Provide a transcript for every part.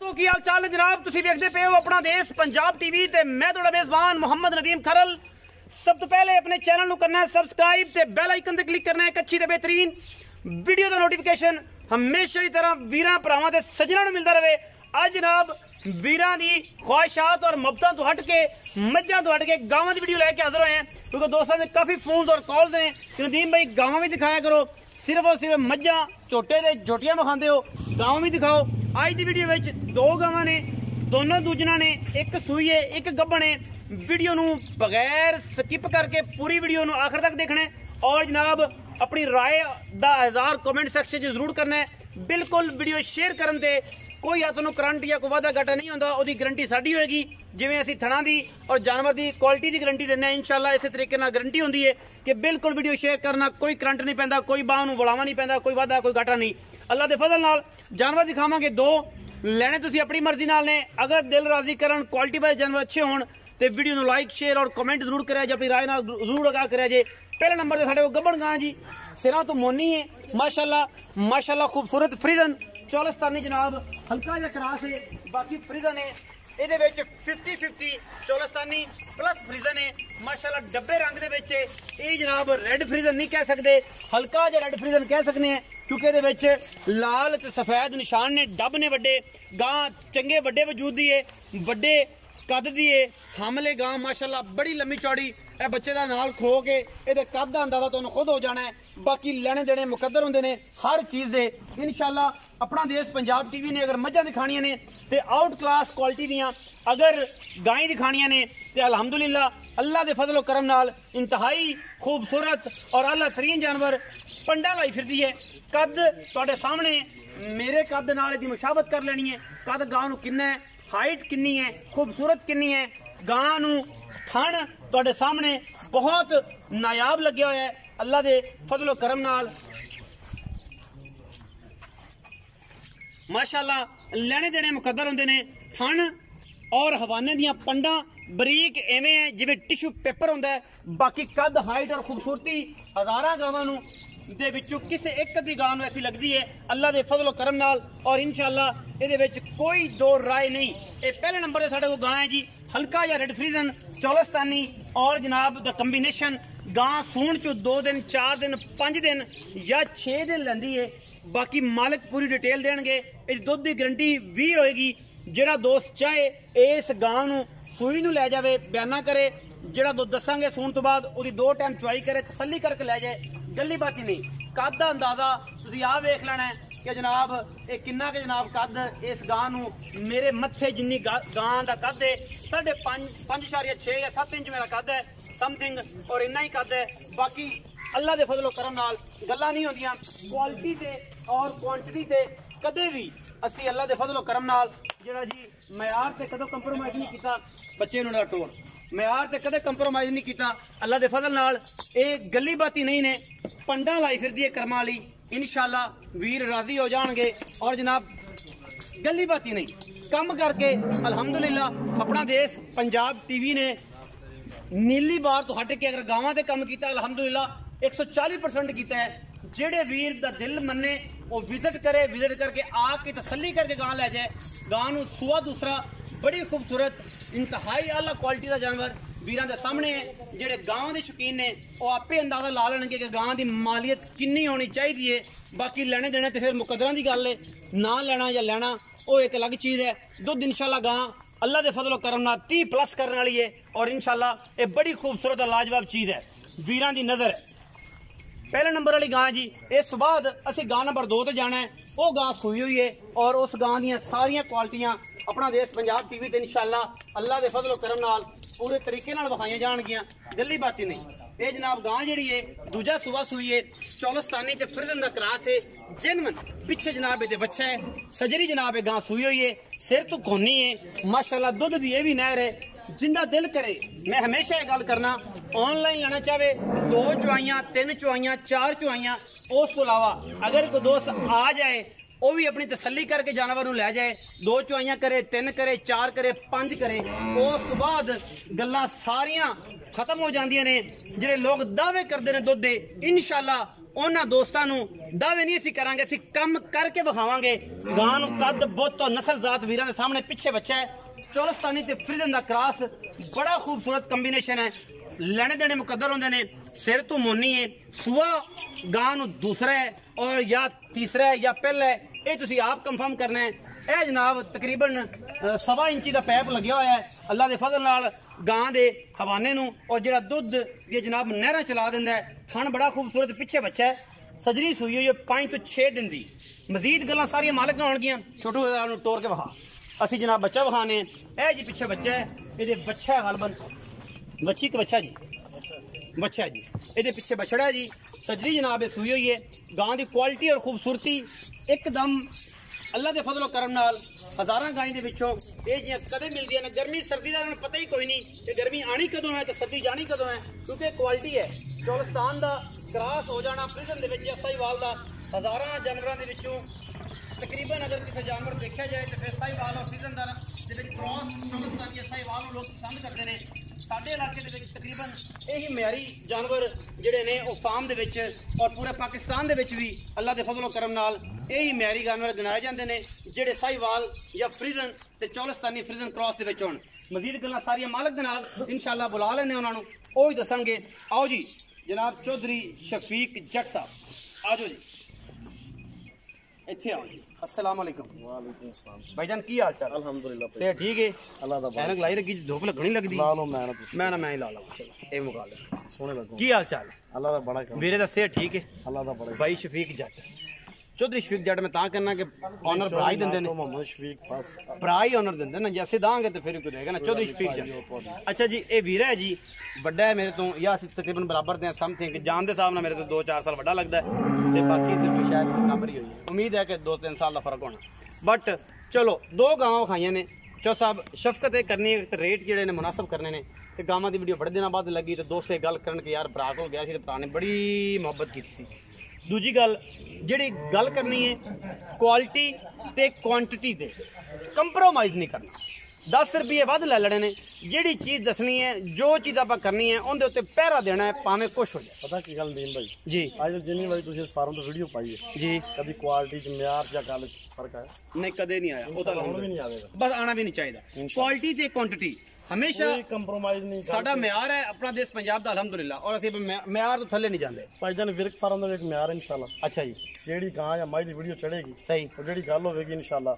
दोस्तों की हाल चाल है जनाब। तुसी देखते पे हो अपना देश पंजाब टीवी ते मैं थोड़ा मेजबान मोहम्मद नदीम खरल। सब तो पहले अपने चैनल करना है सबसक्राइब ते बेल आइकन ते क्लिक करना है एक अच्छी ते बेहतरीन वीडियो का नोटिफिकेशन हमेशा की तरह वीरां भरावां ते सज्जनां नूं मिलता रहे। आज जनाब वीरां दी ख्वाहिशात और मुहब्बतां तो हट के मज्जां तो हट के गावां दी वीडियो लेके हाजिर होए हैं, क्योंकि दोस्तों ने काफ़ी फोन और कॉल्स हैं कि नदीम भाई गावां भी दिखाया करो, सिर्फ और सिर्फ मज्जां झोटे दे झोटियां विखांदे हो, गावां भी दिखाओ। आज की वीडियो में दो गावां ने, दोनों दूजना ने, एक सूई है एक गब्बन है। वीडियो नूं बगैर स्किप करके पूरी वीडियो नूं आखिर तक देखना है और जनाब अपनी राय दा इज़हार कमेंट सेक्शन जरूर करना है। बिल्कुल वीडियो शेयर करन ते कोई तुहानूं करंट या कोई वाधा घाटा नहीं होंदा, उहदी गारंटी साडी होएगी। जिवें असीं थणा दी और जानवर की क्वालिटी की गारंटी दिंदे इंशाअल्लाह इस तरीके नाल गारंटी होंदी है कि बिल्कुल वीडियो शेयर करना, कोई करंट नहीं पैंदा, कोई बाह नूं वलावा नहीं पैंदा, कोई वाधा कोई घाटा नहीं। अल्लाह दे फजल नाल जानवर दिखावांगे दो लैने तुसीं अपनी मर्जी नाल ने। अगर दिल राजी करन क्वालिटी वाले जानवर अच्छे होण ते वीडियो नूं लाइक शेयर और कमेंट जरूर करें जे, अपनी राय नाल जरूर आगाह करें जे। पहले नंबर ते साडे कोल गब्बन गां जी, सिरां तो मोनी है माशाअल्लाह माशाअल्लाह, खूबसूरत फ्रीजन चौलस्तानी जनाब, हल्का जिहा क्रास है, बाकी फ्रीजन है। ਇਹਦੇ ਵਿੱਚ 50-50 चौलस्तानी प्लस फ्रीजन है माशाल्लाह, डब्बे रंग दे विच ये जनाब रेड फ्रीजन नहीं कह सकते, हल्का जिहा रेड फ्रीजन कह सकते हैं, क्योंकि ਇਹਦੇ ਵਿੱਚ लाल ते सफेद निशान ने, डब ने वड्डे, गां चंगे वड्डे वजूद दी है, वड्डे कद दी है, हमले गां माशाल्लाह बड़ी लंबी चौड़ी। ए बच्चे का नाल खो के ये कद का अंदाजा तुहानूं खुद हो जाना है। बाकी लेने देने मुकद्दर होंदे ने हर चीज़ दे इंशाअल्लाह। अपना देश पंजाब टीवी ने अगर मज्जां दिखानियां ने ते आउट क्लास क्वालिटी दियां, अगर गायें दिखानियां ने ते अल्हम्दुलिल्लाह अल्लाह दे फजल करम नाल इंतहाई खूबसूरत और अल्लाह तरीन जानवर पंडा लाई फिरदी है। कद तुहाडे सामने मेरे कद नाल इहदी मुशाबत कर लेनी है। कद गां नूं किन्ना है, हाइट किन्नी है, खूबसूरत किन्नी है, गां नूं थण तुहाडे सामने बहुत नायाब लग्या होया है अल्लाह दे फजल करम नाल माशाअल्लाह। लेने देने मुकद्दर होंदे ने, थण और हवाने दियां पंडा बरीक एवें है जिवें टिशू पेपर होंदा है। बाकी कद हाइट और खूबसूरती हज़ारां गावां नूं दे विचों किसी एक दी गां नूं ऐसी लगदी है अल्लाह दे फजल करम नाल, और इंशाअल्लाह इहदे विच कोई दो राय नहीं। ये पहले नंबर ते साडे कोल गां है जी, हल्का या रेड फ्रीजन चौलस्तानी और जनाब दा कंबीनेशन। गां सूण चो 2 दिन 4 दिन 5 दिन या 6 दिन लैंदी है। बाकी मालिक पूरी डिटेल देंगे, इस दुध की गारंटी भी होएगी। जिहड़ा दोस्त चाहे इस गां नूं सूई नूं लै जावे, बयाना करे, जिहड़ा दुध दसांगे सूण तो बाद उसकी 2 टाइम चुआई करे, तसल्ली करके लै जाए, गल्ली बात ही नहीं। कद का अंदाजा तुसीं आ वेख लेना है कि जनाब ये किन्ना के जनाब कद इस गां नूं, मेरे मत्थे जिन्नी गां दा कद है 5.6 या 7 इंच मेरा कद है समथिंग, और इन्ना ही कद है। बाकी अल्लाह दे फजल करम नाल गल्लां नहीं होंदियां, क्वालिटी ते और क्वांटिटी ते कदे भी असी अल्लाह दे फजल करम नाल जिहड़ा जी मयार ते कदों कंप्रोमाइज़ नहीं कीता। बच्चे नूं टोर मयार ते कदे कंप्रोमाइज़ नहीं कीता अल्लाह दे फजल नाल। ये गल्ली बाती नहीं ने, पंडा लाई फिरदी है कर्मां वाली। इंशाअल्लाह वीर राजी हो जाएंगे और जनाब गल्ली बाती नहीं, कम करके अल्हम्दुलिल्लाह अपना देश पंजाब टीवी ने नीली बार तो हट के अगर गावां ते कम कीता अल्हम्दुलिल्लाह 140% किया है। जेड़े वीर दा दिल मन्ने वो विजिट करे, विजिट करके आके तसल्ली करके गां लै जाए। गां नूं सूआ दूसरा बड़ी खूबसूरत इंतहाई आला क्वालिटी का जानवर वीरां दे सामने है। जेड़े गां दे शौकीन ने वो आपे अंदाजा ला लैणगे कि गां दी मालियत किन्नी होनी चाहिए है। बाकी लेने देने तो फिर मुकद्दरां दी गल है, ना लेना या लेना वो एक अलग चीज़ है। दुध इंशाअल्लाह गां अल्लाह दे फजल करम नाल 30+ करने वाली है, और इंशाअल्लाह ये बड़ी खूबसूरत और लाजवाब चीज़ है वीरां दी नज़र। पहले नंबर वाली गां जी, इस बाद असी गां नंबर 2 ते जाना है। वो गां सूई हुई है और उस गां दियां सारियां क्वालिटियां अपना देश पंजाब टीवी ते इंशाअल्लाह अल्लाह दे फजल करम नाल पूरे तरीके नाल विखाईयां जाणगियां, गल्ली बाती नहीं। ये जनाब गां जिहड़ी है दूजा सूआ सूई है, चौलस्तानी ते फ्रीजन दा क्रास है, जेनवन पिछे जनाब ये बच्चा है, सजरी जनाब ये गां सूई हुई है, सिर तो कोनी है माशाअल्लाह, दुध दी ये भी नहर है। जिंदा दिल करे, मैं हमेशा ये गल करना, ऑनलाइन लेना चाहे 2 चुआइयां 3 चुआइयां 4 चुआइयां, उस तो अलावा अगर कोई दोस्त आ जाए वो भी अपनी तसल्ली करके जानवर नूं लै जाए, 2 चुआइयां करे 3 करे 4 करे 5 करे, उस तो बाद गल्लां सारियां खत्म हो जांदियां ने। जिहड़े लोग दावे करते हैं दुध दे इंशाअल्लाह ਉਹਨਾਂ ਦੋਸਤਾਂ ਨੂੰ ਦਾਅਵੇ ਨਹੀਂ ਅਸੀਂ ਕਰਾਂਗੇ, ਅਸੀਂ ਕੰਮ ਕਰਕੇ ਵਿਖਾਵਾਂਗੇ। ਗਾਂ ਨੂੰ ਕੱਦ ਬੁੱਤ ਤੋਂ ਨਸਲ ਜ਼ਾਤ ਵੀਰਾਂ ਦੇ ਸਾਹਮਣੇ ਪਿੱਛੇ ਬੱਚਾ ਹੈ, ਚੌਲਸਤਾਨੀ ਤੇ ਫਰੀਜ਼ਨ ਦਾ ਕ੍ਰਾਸ, ਬੜਾ ਖੂਬਸੂਰਤ ਕੰਬੀਨੇਸ਼ਨ ਹੈ। ਲੈਣੇ देने मुकद्दर होंगे ने, सिर तो मोनी है, सुआ गां नूं दूसरा है और या तीसरा है या पहला है, ये तुसी आप कंफर्म करना है। यह जनाब तकरीबन 1.25 इंची का पैप लग्या हुआ है अल्लाह के फजल नाल गां दे हवाने नूं, और जिहड़ा दुध ये जनाब नहरां चला दिंदा है। थण बड़ा खूबसूरत पिछे बच्चा है, सजरी सूई हुई है 5 तो 6 दिन दी। मजीद गल्लां सारियां मालिक नाल होणगियां, छोटू नूं टोर के वहा असी जनाब बच्चा वखाने। यह जी पिछे बच्चा है, ये बच्चा है गलबन बच्ची का बच्चा जी, बच्चा है जी, ये पिछे बछड़ा है जी। सजरी जनाब ये सूई हुई है। गां की क्वालिटी और खूबसूरती एकदम अल्लाह के फजलो करम नाल हज़ारां गाईं दे विचों ये जियां कदे मिलदियां ने। गर्मी सर्दी का उन्हें पता ही कोई नहीं कि गर्मी आनी कदों है तो सर्दी जानी कदों है, क्योंकि क्वालिटी है। चौलस्तान का क्रॉस हो जाना प्रिजन दे विच साहिवाल का, हज़ारां जानवरों के विचों तकरीबन अगर किसी जानवर देखा जाए तो फिर साहिवाल और प्रिजन का क्रॉस चौलस्तानी साहिवाल लोग पसंद करते हैं। साडे इलाके दे विच तकरीबन यही म्यारी जानवर जिहड़े ने वो फार्म दे विच और पूरे पाकिस्तान दे विच भी अल्लाह के फजलो करम नाल यही म्यारी जानवर गिनाए जाते हैं, जिहड़े साहिवाल या फ्रीजन ते चौलस्तानी फ्रीजन क्रॉस दे विच होण। मजीद गल्लां सारियां मालिक दे नाल इंशाअल्लाह बुला लैने उन्हां नूं, ओही दसणगे। आओ जी जनाब चौधरी शफीक जट साहब, आ जाओ जी, इत्थे आओ जी। अस्सलाम वालेकुम। वालेकुम सलाम भाईजान की हाल चाल? अल्हम्दुलिल्लाह से ठीक है। अल्लाह दा ऐनक लाई रखी, धुप लगनी लगदी। ला लो मैं ना मैं ही ला लूं, चलो ए मुका ले। सोने लगो। की हाल चाल? अल्लाह दा बड़ा काम। वीरे दा सेहत ठीक है? अल्लाह दा बड़ा। भाई शफीक जट, चौधरी शफीक जट मैं तां करना कि ऑनर भरा ही दिंदे ने, मोहम्मद शफीक पास भरा ही ऑनर दिंदे ना, जैसे दांगे तो फिर कोई देगा ना। चौधरी शफीक जट, अच्छा जी ये वीरा है जी, बड़ा है मेरे तो, या तकरीबन बराबर दे समथिंग, जान दे हिसाब नाल मेरे तो 2-4 साल बड़ा लगता है, ते बाकी ते शायद बराबर ही होई है। उम्मीद है कि 2-3 साल का फर्क होना। बट चलो 2 गावां खाइयां ने। चौ साहब शफकत ये करनी है, रेट जेडे ने मुनासिब करने ने। ते गावां दी वीडियो बड़े दिनों बाद लगी तो दोस्त से गल करन के यार भरा को गया सी, ते भरा ने बड़ी मुहब्बत की सी। दूजी गल जेडी गल करनी है क्वालिटी ते क्वांटिटी दे कंप्रोमाइज़ नहीं करना। 10 रुपये वध ले लेने ने, जेडी चीज़ दसनी है, जो चीज़ आप करनी है उनके उत्ते पहरा देना है, भावें कुछ हो जाए। पता की गल दीन भाई जी, आज जिन्नी बारी तुसीं इस फार्म तो वीडियो पाई है जी, कभी क्वालिटी च म्यार या गल फर्क है? नहीं कदे नहीं आया, वो तो हुण भी नहीं आवेगा, बस आना भी नहीं चाहिए। क्वालिटी ते क्वांटिटी हमेशा कोई कंप्रोमाइज नहीं। साडा म्यार है अपना देश पंजाब दा अल्हम्दुलिल्लाह, और असि म्यार तो थल्ले नहीं जाते। भाईजान विरक फार्म दा एक म्यार इंशाल्लाह। अच्छा जी, जेड़ी गां या मई दी वीडियो चढ़ेगी सही, और जेड़ी गल होवेगी इंशाल्लाह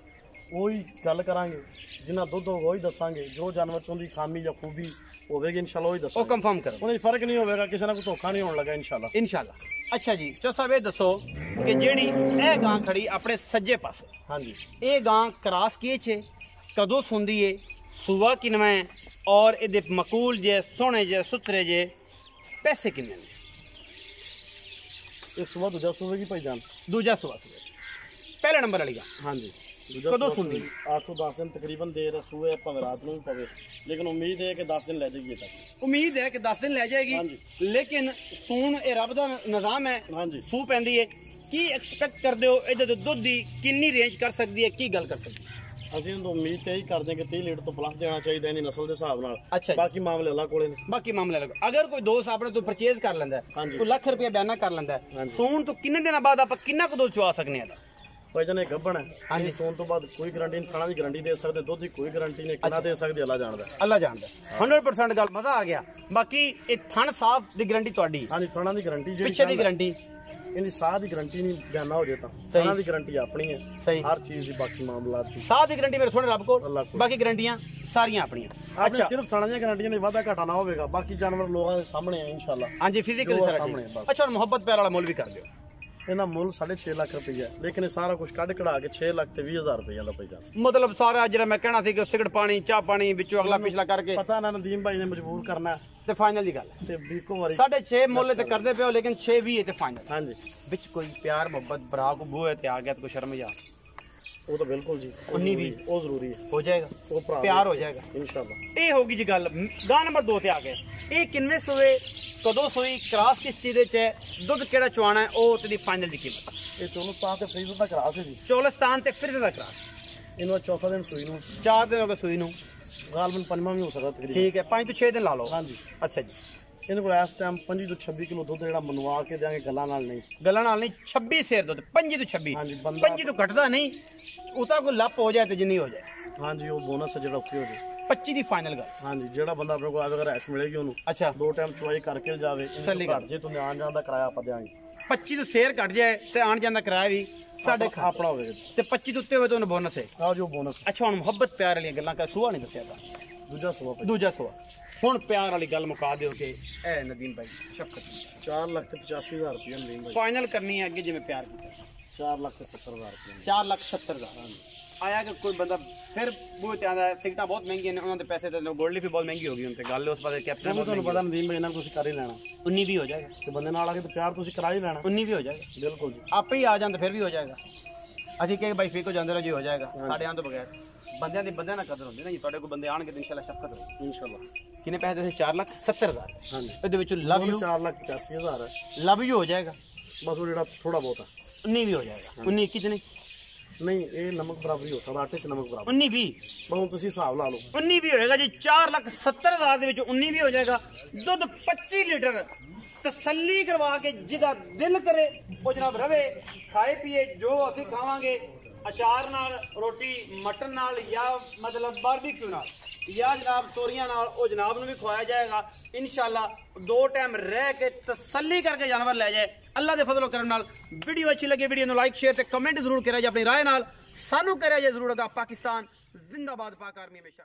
वही गल करांगे, जिन्ना दुध होगा वही दसांगे, जो जानवर च उनदी खामी या खूबी होवेगी इंशाल्लाह वही वो दसांगे। कंफर्म करो, उन्हें फर्क नहीं होवेगा, किसी ना कोई धोखा नहीं होने लगा इंशाल्लाह। इंशाल्लाह। अच्छा जी चो साहब ये दसो कि जेड़ी ए गां खड़ी अपने सज्जे पासे, हाँ जी, ये गां क्रॉस किए छे, कदों सुंदी है, सुवा किनवा है, और ये मकूल जे सोने जे सुथरे जे पैसे किन्ने ने? ये सुबह दूजा सुबह की भाईजान, दूजा सुवा पहले नंबर वाली गां, हाँ जी, कदों सुंदी? 8 तो 10 दिन तकरीबन देर सुबह भावें रात में भी पवे, लेकिन उम्मीद है कि 10 दिन ले जाएगी तक। उम्मीद है कि 10 दिन ले जाएगी, हाँ जी। लेकिन सून ये रब दा निज़ाम है, हाँ जी, ਸੂ ਪੈਂਦੀ ਹੈ। ਕੀ ਐਕਸਪੈਕਟ ਕਰਦੇ ਹੋ ਇਹਦੇ ਤੋਂ ਦੁੱਧ ਦੀ ਕਿੰਨੀ ਰੇਂਜ ਕਰ ਸਕਦੀ ਹੈ, ਕੀ ਗੱਲ ਕਰ ਸਕਦੀ ਹੈ? ਅਸੀਂ ਤਾਂ ਉਮੀਦ ਤੇ ਹੀ ਕਰਦੇ ਹਾਂ ਕਿ 30 ਲੀਟਰ ਤੋਂ ਪਲੱਸ ਦੇਣਾ ਚਾਹੀਦਾ ਇਹਦੀ ਨਸਲ ਦੇ ਹਿਸਾਬ ਨਾਲ। ਅੱਛਾ ਜੀ। ਬਾਕੀ ਮਾਮਲੇ ਅੱਲਾ ਕੋਲੇ ਨੇ। ਬਾਕੀ ਮਾਮਲਾ ਲੱਗ, ਅਗਰ ਕੋਈ ਦੋਸਤ ਆਪਣੇ ਤੋਂ ਪਰਚੇਜ਼ ਕਰ ਲੈਂਦਾ ਹੈ, ਹਾਂਜੀ। ਕੋਈ ਲੱਖ ਰੁਪਏ ਬਿਆਨਾ ਕਰ ਲੈਂਦਾ ਹੈ, ਹਾਂਜੀ। ਸੂਣ ਤੋਂ ਕਿੰਨੇ ਦਿਨਾਂ ਬਾਅਦ ਆਪਾਂ ਕਿੰਨਾ ਕੁ ਦੁੱਧ ਚੁਆ ਸਕਨੇ ਆ ਇਹਦਾ? ਭਾਈਜਾਨ ਇਹ ਗੱਭਣ ਹੈ, हाँ जी। ਸੌਣ ਤੋਂ ਬਾਅਦ ਕੋਈ ਗਾਰੰਟੀ ਨਹੀਂ, ਖਾਣਾ ਦੀ ਗਾਰੰਟੀ ਦੇ ਸਕਦੇ, ਦੁੱਧ ਦੀ ਕੋਈ ਗਾਰੰਟੀ ਨਹੀਂ, ਕਿੰਨਾ ਦੇ ਸਕਦੇ ਅੱਲਾ ਜਾਣਦਾ। ਅੱਲਾ ਜਾਣਦਾ। 100% ਗੱਲ, ਮਜ਼ਾ ਆ ਗਿਆ। ਬਾਕੀ ਇਹ ਥਣ ਸਾਫ ਦੀ ਗਾਰੰਟੀ ਤੁਹਾਡੀ, ਹਾਂਜੀ, ਥਣਾ ਦੀ ਗਾਰੰਟੀ ਜਿਹੜੀ ਪਿੱਛੇ ਦੀ ਗਾਰੰਟੀ, ਇਹਦੀ ਸਾਹ ਦੀ ਗਾਰੰਟੀ ਨਹੀਂ ਬਿਆਨਾ ਹੋ ਜੇ ਤਾਂ ਸਹੀ। ਥਣਾ ਦੀ ਗਾਰੰਟੀ ਆਪਣੀ ਹੈ, ਸਹੀ। ਹਰ ਚੀਜ਼ ਦੀ, ਬਾਕੀ ਮਾਮਲਾਤ ਦੀ ਸਾਹ ਦੀ ਗਾਰੰਟੀ ਮੇਰੇ ਥੋੜੇ ਰੱਬ ਕੋਲ, ਅੱਲਾ ਕੋਲ। ਬਾਕੀ ਗਾਰੰਟੀਆਂ ਸਾਰੀਆਂ ਆਪਣੀਆਂ। ਅੱਛਾ, ਸਿਰਫ ਥਣਾ ਦੀਆਂ ਗਾਰੰਟੀਆਂ ਦੇ ਵਾਧਾ ਘਾਟਾ ਨਾ ਹੋਵੇਗਾ, ਬਾਕੀ ਜਾਨਵਰ ਲੋਕਾਂ ਦੇ ਸਾਹਮਣੇ ਹੈ ਇੰਸ਼ਾਅੱਲਾ। ਹਾਂਜੀ ਫਿਜ਼ੀਕਲ ਜੋ ਸਾਰਾ ਸਾਹਮਣੇ ਠੀਕ। ਬਸ। ਅੱਛਾ ਹੁਣ ਮੁਹੱਬਤ ਪਿਆਰ ਵਾਲਾ ਮੁੱਲ ਵੀ ਕਰ ਦਿਓ। ਇਹਦਾ ਮੁੱਲ 6.5 ਲੱਖ ਰੁਪਈਆ, ਲੇਕਿਨ ਇਹ ਸਾਰਾ ਕੁਝ ਕੱਢ ਕਢਾ ਕੇ 6 ਲੱਖ ਤੇ 20,000 ਰੁਪਈਆ ਦਾ ਭਾਈਜਾਨ। ਮਤਲਬ ਸਾਰਾ ਜਿਹੜਾ ਮੈਂ ਕਹਿਣਾ ਸੀ ਕਿ ਸਿਗਰਟ ਪਾਣੀ ਚਾਹ ਪਾਣੀ ਵਿੱਚੋਂ ਅਗਲਾ ਪਿਛਲਾ ਕਰਕੇ ਪਤਾ ਨਾ ਨਦੀਮ ਭਾਈ ਨੇ ਮਜਬੂਰ ਕਰਨਾ ਤੇ ਫਾਈਨਲ ਦੀ ਗੱਲ ਤੇ ਇੱਕੋ ਵਾਰੀ 6.5 ਮੁੱਲ ਤੇ ਕਰਦੇ ਪਿਓ, ਲੇਕਿਨ 6-20 ਤੇ ਫਾਈਨਲ। ਹਾਂਜੀ, ਵਿੱਚ ਕੋਈ ਪਿਆਰ ਮੁਹੱਬਤ ਭਰਾ ਕੋ ਬੂਹੇ ਤੇ ਆ ਗਿਆ ਤਾਂ ਕੋਈ ਸ਼ਰਮ ਜਾ ਉਹ ਤਾਂ ਬਿਲਕੁਲ ਜੀ, ਉਨੀ ਵੀ ਉਹ ਜ਼ਰੂਰੀ ਹੈ, ਹੋ ਜਾਏਗਾ, ਉਹ ਭਰਾ ਪਿਆਰ ਹੋ ਜਾਏਗਾ ਇੰਸ਼ਾਅੱਲਾ। ਇਹ ਹੋਗੀ ਜੀ ਗੱਲ। ਗਾਂ ਨੰਬਰ 2 ਤੇ ਆ ਗਏ। ਇਹ ਕਿੰਨੇ ਸੂਏ, ਕਦੋਂ ਸੂਈ, ਕ੍ਰਾਸ ਕਿਸ ਚੀਜ਼ ਚ ਹੈ, ਦੁੱਧ ਕਿਹੜਾ ਚਵਾਣਾ ਹੈ, ਉਹ ਤੇ ਦੀ ਫਾਈਨਲ ਦੀ ਕੀਮਤ। ਇਹ ਚੌਲਸਤਾਨ ਤੇ ਫਰੀਦ ਦਾ ਕਰਾਸ ਹੈ ਜੀ, ਚੌਲਸਤਾਨ ਤੇ ਫਿਰ ਦਾ ਕ੍ਰਾਸ। ਇਹਨੂੰ ਚੌਥਾ ਦਿਨ ਸੂਈ ਨੂੰ, 4 ਦਿਨ ਹੋ ਗਏ ਸੂਈ ਨੂੰ, ਗਾਲਬਨ ਪੰਜਵਾਂ ਵੀ ਹੋ ਸਕਦਾ ਤਕਰੀਬਨ। ਠੀਕ ਹੈ 5 ਤੋਂ 6 ਦਿਨ ਲਾ ਲਓ। ਹਾਂਜੀ, ਅੱਛਾ ਜੀ ਇਹਦੇ ਕੋਲ ਇਸ ਟਾਈਮ 25 ਤੋਂ 26 ਕਿਲੋ ਦੁੱਧ ਜਿਹੜਾ ਮਨਵਾ ਕੇ ਦਿਆਂਗੇ, ਗੱਲਾਂ ਨਾਲ ਨਹੀਂ। ਗੱਲਾਂ ਨਾਲ ਨਹੀਂ, 26 ਸੇਰ ਦੁੱਧ, 25 ਤੋਂ 26। ਹਾਂਜੀ, ਬੰਦਾ 25 ਤੋਂ ਘਟਦਾ ਨਹੀਂ, ਉਹਦਾ ਕੋਈ ਲੱਪ ਹੋ ਜਾਏ ਤੇ ਜਿੰਨੀ ਹੋ ਜਾਏ। ਹਾਂਜੀ, ਉਹ ਬੋਨਸ ਹੈ ਜਿਹੜਾ ਉੱਥੇ ਹੋ ਜਾਏ। 25 ਦੀ ਫਾਈਨਲ ਗੱਲ। ਹਾਂਜੀ, ਜਿਹੜਾ ਬੰਦਾ ਆਪਣੇ ਕੋਲ ਆਵੇਗਾ ਰੈਸ਼ ਮਿਲੇਗੀ ਉਹਨੂੰ। ਅੱਛਾ, 2 ਟਾਈਮ ਚੁਆਈ ਕਰਕੇ ਜਾਵੇ, ਤਸੱਲੀ ਘੱਟ ਜੇ ਤੁਹਾਨੂੰ ਆਉਣ ਜਾਣ ਦਾ ਕਿਰਾਇਆ ਆਪਾਂ ਦਿਆਂਗੇ। 25 ਤੋਂ ਸੇਰ ਘਟ ਜਾਏ ਤੇ ਆਣ ਜਾਣ ਦਾ ਕਿਰਾਇਆ ਵੀ ਸਾਡੇ ਆਪਣਾ ਹੋਵੇਗਾ ਤੇ 25 ਤੋਂ ਉੱਤੇ ਹੋਵੇ ਤਾਂ ਉਹਨੂੰ ਬੋਨਸ ਹੈ। ਆਹ ਜੋ ਬੋਨਸ। ਅੱਛਾ, ਹੁਣ ਮੁਹੱਬਤ ਪਿਆਰ ਵਾਲੀਆਂ ਗੱਲਾਂ ਕਰ, ਸੂਆ ਨਹੀਂ ਦੱਸਿਆ ਤਾਂ ਦੂਜਾ ਸਵਾ ਦੂਜਾ ਸੂਆ। ਹੁਣ ਪਿਆਰ ਵਾਲੀ ਗੱਲ ਮੁਕਾ ਦਿਓ ਕਿ ਇਹ ਨਦੀਮ ਭਾਈ ਸ਼ਫਕਤ 4,85,000 ਰੁਪਏ ਨਦੀਮ ਭਾਈ। ਫਾਈਨਲ ਕਰਨੀ ਹੈ ਅੱਗੇ ਜਿਵੇਂ ਪਿਆਰ ਕੀਤਾ। 4,70,000 ਰੁਪਏ। 4,70,000 ਆਇਆ ਕਿ ਕੋਈ ਬੰਦਾ ਫਿਰ ਬੂਹੇ ਤੇ ਆਂਦਾ ਸਿਗਟਾਂ ਬਹੁਤ ਮਹਿੰਗੀਆਂ ਨੇ, ਉਹਨਾਂ ਦੇ ਪੈਸੇ ਤੇ ਗੋਲਡੀ ਵੀ ਬਹੁਤ ਮਹਿੰਗੀ ਹੋ ਗਈ ਹੁਣ ਤੇ ਗੱਲ ਉਸ ਪਾਸੇ ਕੈਪਟਨ ਤੁਹਾਨੂੰ ਪਤਾ ਨਦੀਮ ਭਾਈ ਇਹਨਾਂ ਤੁਸੀਂ ਕਰ ਹੀ ਲੈਣਾ। 19 ਵੀ ਹੋ ਜਾਏਗਾ ਤੇ ਬੰਦੇ ਨਾਲ ਆ ਕੇ ਤੇ ਪਿਆਰ ਤੁਸੀਂ ਕਰਾ ਹੀ ਲੈਣਾ। 19 ਵੀ ਹੋ ਜਾਏਗਾ, ਬਿਲਕੁਲ ਜੀ। ਆਪੇ ਹੀ ਆ ਜਾਂਦੇ ਫਿਰ ਵੀ ਹੋ ਜਾਏਗਾ। ਅਸੀਂ ਕਹੇ ਬਾਈ ਫੀਕੋ ਜਾਂਦੇ ਰਹੋ ਜੀ ਹੋ ਜਾਏਗਾ, ਸਾਡੇ ਆਂ ਤੋਂ ਬਗੈਰ ਬੰਦਿਆਂ ਦੀ ਬੰਦਿਆਂ ਨਾਲ ਕਦਰ ਹੁੰਦੀ ਨਾ ਜੀ। ਤੁਹਾਡੇ ਕੋਲ ਬੰਦੇ ਆਣਗੇ ਤਾਂ ਇਨਸ਼ਾਅੱਲਾ ਸ਼ਫਕਤ ਹੋਵੇ ਇਨਸ਼ਾਅੱਲਾ। ਕਿੰਨੇ ਪੈਸੇ ਤੁਸੀਂ? 4,70,000। ਹਾਂਜੀ, ਇਹਦੇ ਵਿੱਚੋਂ ਲਵ ਯੂ 4,85,000 ਹੈ। ਲਵ ਯੂ ਹੋ ਜਾਏਗਾ, ਬਸ ਉਹ ਜਿਹੜਾ ਥੋੜਾ ਬਹੁਤ ਹੈ। 19 ਵੀ ਹੋ ਜਾਏਗਾ। 19 21 ਨਹੀਂ, ਨਹੀਂ ਇਹ ਨਮਕ ਬਰਾਬਰ ਹੀ ਹੋ ਸਕਦਾ, ਆਟੇ 'ਚ ਨਮਕ ਬਰਾਬਰ। 19 20 ਬਸ ਹੁਣ ਤੁਸੀਂ ਹਿਸਾਬ ਲਾ ਲਓ। 19 ਵੀ ਹੋਏਗਾ ਜੀ। 4,70,000 ਦੇ ਵਿੱਚ 19 ਵੀ ਹੋ ਜਾਏਗਾ। ਦੁੱਧ 25 ਲੀਟਰ ਤਸੱਲੀ ਕਰਵਾ ਕੇ ਜਿਹਦਾ ਦਿਲ ਕਰੇ ਉਹ ਜਨਾਬ ਰਵੇ, ਖਾਏ ਪੀਏ ਜੋ ਅਸੀਂ ਖਾਵਾਂਗੇ, ਅਚਾਰ ਨਾਲ, ਰੋਟੀ ਮਟਨ ਨਾਲ, ਜਾਂ ਮਤਲਬ ਬਾਰਬੀਕਿਊ ਨਾਲ, ਜਾਂ ਜਨਾਬ ਤੋਰੀਆਂ ਨਾਲ, ਉਹ ਜਨਾਬ ਨੂੰ ਵੀ ਖਵਾਇਆ ਜਾਏਗਾ ਇਨਸ਼ਾਅੱਲਾ। 2 ਟਾਈਮ ਰਹਿ ਕੇ ਤਸੱਲੀ ਕਰਕੇ ਜਾਨਵਰ ਲੈ ਜਾਏ ਅੱਲਾ ਦੇ ਫਜ਼ਲ ਕਰਮ ਨਾਲ। ਵੀਡੀਓ ਅੱਛੀ ਲੱਗੇ ਵੀਡੀਓ ਨੂੰ ਲਾਈਕ ਸ਼ੇਅਰ ਤੇ ਕਮੈਂਟ ਜ਼ਰੂਰ ਕਰਿਆ ਜੇ ਆਪਣੀ ਰਾਏ ਨਾਲ। ਸਾਨੂੰ ਕਰਿਆ ਜੇ ਜ਼ਰੂਰ। ਅਗਾ ਪਾਕਿਸਤਾਨ ਜ਼ਿੰਦਾਬਾਦ, ਪਾਕ ਆਰਮੀ ਹਮੇਸ਼ਾ।